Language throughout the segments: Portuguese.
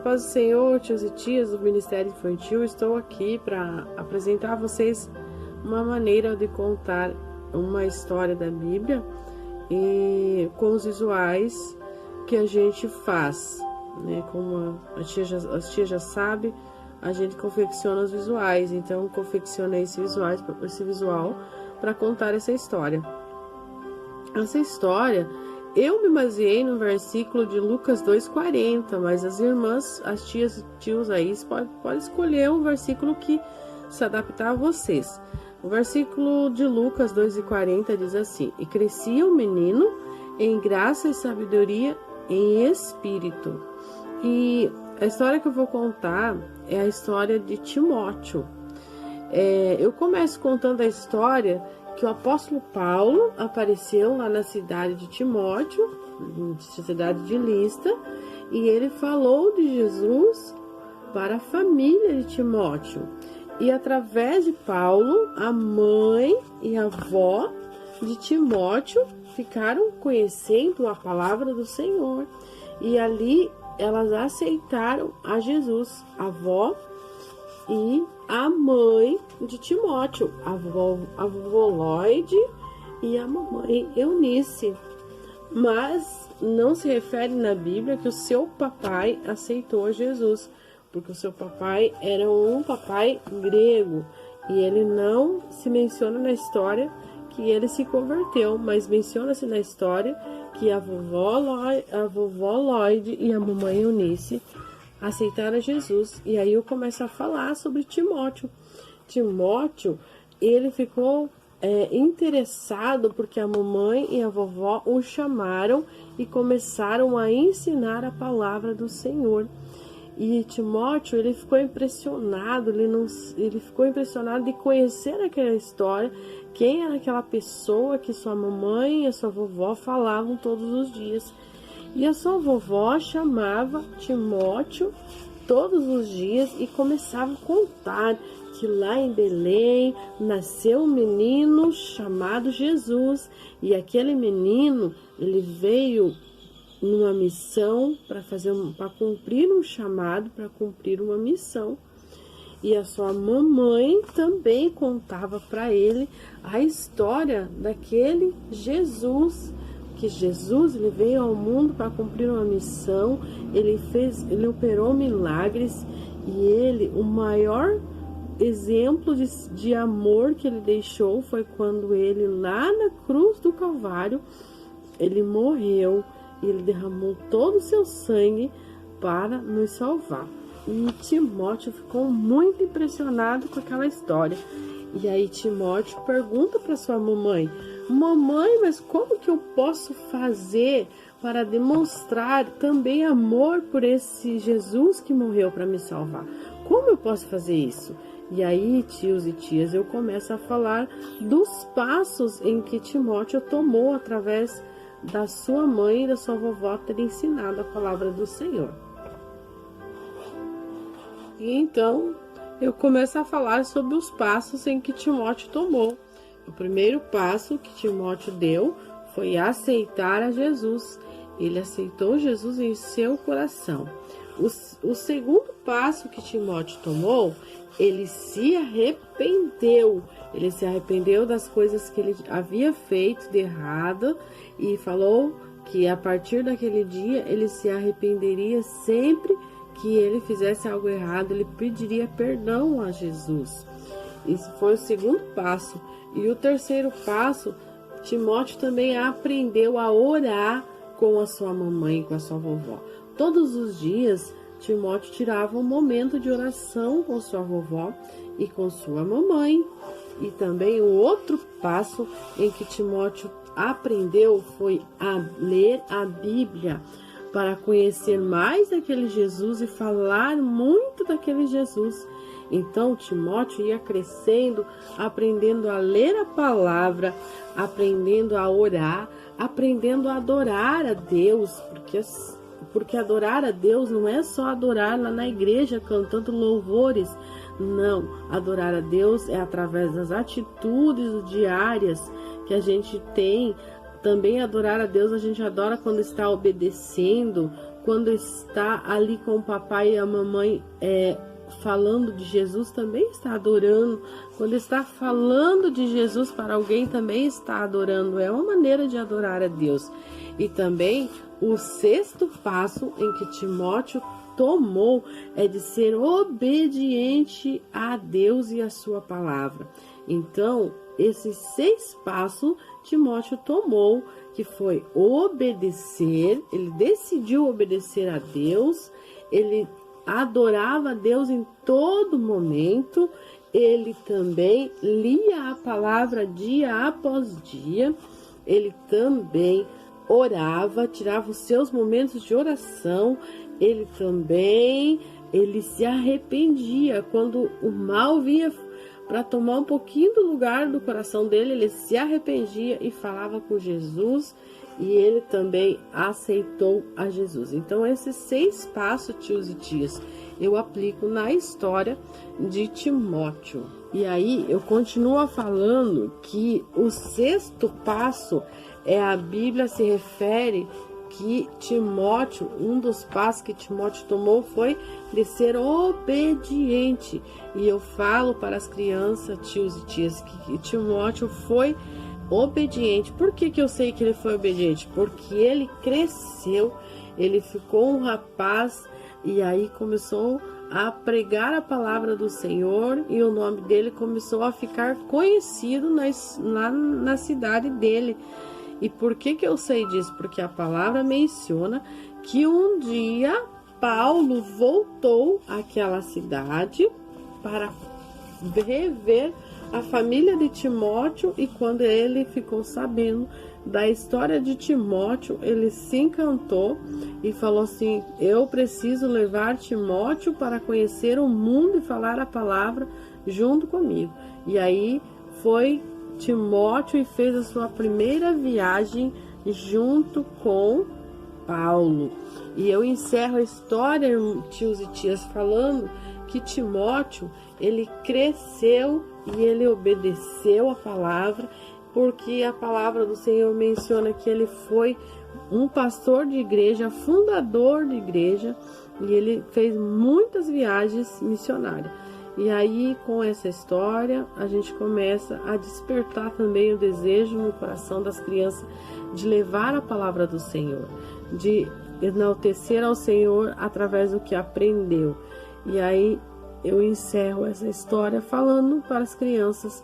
paz do Senhor, tios e tias do Ministério Infantil. Estou aqui para apresentar a vocês uma maneira de contar uma história da Bíblia e com os visuais que a gente faz, né? Como as tia já sabe, a gente confecciona os visuais, então confeccionei esse visual para contar essa história. Essa história eu me baseei no versículo de Lucas 2,40, mas as irmãs, as tias e tios aí, pode escolher um versículo que se adaptar a vocês. O versículo de Lucas 2,40 diz assim: E crescia o menino em graça e sabedoria em espírito. E a história que eu vou contar é a história de Timóteo. Eu começo contando a história que o apóstolo Paulo apareceu lá na cidade de Timóteo, na cidade de Listra, e ele falou de Jesus para a família de Timóteo. E através de Paulo, a mãe e a avó de Timóteo ficaram conhecendo a palavra do Senhor. E ali elas aceitaram a Jesus, a avó e a mãe de Timóteo, a vovó Lloyd e a mamãe Eunice. Mas não se refere na Bíblia que o seu papai aceitou a Jesus, porque o seu papai era um papai grego e ele não se menciona na história que ele se converteu, mas menciona-se na história que a vovó Lloyd e a mamãe Eunice aceitaram Jesus. E aí eu começo a falar sobre Timóteo. Timóteo, ele ficou interessado porque a mamãe e a vovó o chamaram e começaram a ensinar a palavra do Senhor. E Timóteo, ele ficou impressionado, ele ficou impressionado de conhecer aquela história, quem era aquela pessoa que sua mamãe e a sua vovó falavam todos os dias. E a sua vovó chamava Timóteo todos os dias e começava a contar que lá em Belém nasceu um menino chamado Jesus. E aquele menino, ele veio numa missão para cumprir um chamado, para cumprir uma missão. E a sua mamãe também contava para ele a história daquele Jesus, que Jesus ele veio ao mundo para cumprir uma missão, ele operou milagres e o maior exemplo de amor que ele deixou foi quando ele lá na cruz do Calvário, ele morreu e ele derramou todo o seu sangue para nos salvar. E Timóteo ficou muito impressionado com aquela história. E aí Timóteo pergunta para sua mamãe: Mamãe, mas como que eu posso fazer para demonstrar também amor por esse Jesus que morreu para me salvar? Como eu posso fazer isso? E aí, tios e tias, eu começo a falar dos passos em que Timóteo tomou através da sua mãe e da sua vovó ter ensinado a palavra do Senhor. E então, eu começo a falar sobre os passos em que Timóteo tomou. O primeiro passo que Timóteo deu foi aceitar a Jesus. Ele aceitou Jesus em seu coração. O segundo passo que Timóteo tomou, ele se arrependeu. Ele se arrependeu das coisas que ele havia feito de errado e falou que a partir daquele dia ele se arrependeria sempre que ele fizesse algo errado, ele pediria perdão a Jesus. Isso foi o segundo passo. E o terceiro passo, Timóteo também aprendeu a orar com a sua mamãe e com a sua vovó. Todos os dias, Timóteo tirava um momento de oração com sua vovó e com sua mamãe. E também o outro passo em que Timóteo aprendeu foi a ler a Bíblia, para conhecer mais daquele Jesus e falar muito daquele Jesus. Então Timóteo ia crescendo, aprendendo a ler a palavra, aprendendo a orar, aprendendo a adorar a Deus, porque adorar a Deus não é só adorar lá na igreja cantando louvores. Não, adorar a Deus é através das atitudes diárias que a gente tem. Também adorar a Deus, a gente adora quando está obedecendo, quando está ali com o papai e a mamãe falando de Jesus, também está adorando. Quando está falando de Jesus para alguém, também está adorando. É uma maneira de adorar a Deus. E também o sexto passo em que Timóteo tomou é de ser obediente a Deus e a sua palavra. Então, esses 6 passos Timóteo tomou, que foi obedecer. Ele decidiu obedecer a Deus, ele adorava a Deus em todo momento, ele também lia a palavra dia após dia, ele também orava, tirava os seus momentos de oração, ele se arrependia quando o mal vinha para tomar um pouquinho do lugar do coração dele, ele se arrependia e falava com Jesus, e ele também aceitou a Jesus. Então, esses 6 passos, tios e tias, eu aplico na história de Timóteo. E aí, eu continuo falando que o 6º passo a Bíblia se refere que Timóteo, um dos passos que Timóteo tomou foi de ser obediente. E eu falo para as crianças, tios e tias, que Timóteo foi obediente. Por que eu sei que ele foi obediente? Porque ele cresceu, ele ficou um rapaz e aí começou a pregar a palavra do Senhor, e o nome dele começou a ficar conhecido na cidade dele. E por que eu sei disso? Porque a palavra menciona que um dia Paulo voltou àquela cidade para rever a família de Timóteo, e quando ele ficou sabendo da história de Timóteo, ele se encantou e falou assim: eu preciso levar Timóteo para conhecer o mundo e falar a palavra junto comigo. E aí foi Timóteo e fez a sua primeira viagem junto com Paulo. E eu encerro a história, tios e tias, falando que Timóteo, ele cresceu e ele obedeceu a palavra, porque a palavra do Senhor menciona que ele foi um pastor de igreja, fundador de igreja, e ele fez muitas viagens missionárias. E aí, com essa história, a gente começa a despertar também o desejo no coração das crianças de levar a palavra do Senhor, de enaltecer ao Senhor através do que aprendeu. E aí, eu encerro essa história falando para as crianças,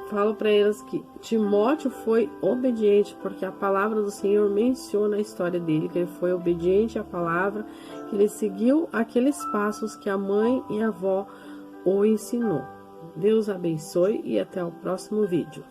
falo para elas que Timóteo foi obediente, porque a palavra do Senhor menciona a história dele, que ele foi obediente à palavra, que ele seguiu aqueles passos que a mãe e a avó o ensinou. Deus abençoe e até o próximo vídeo.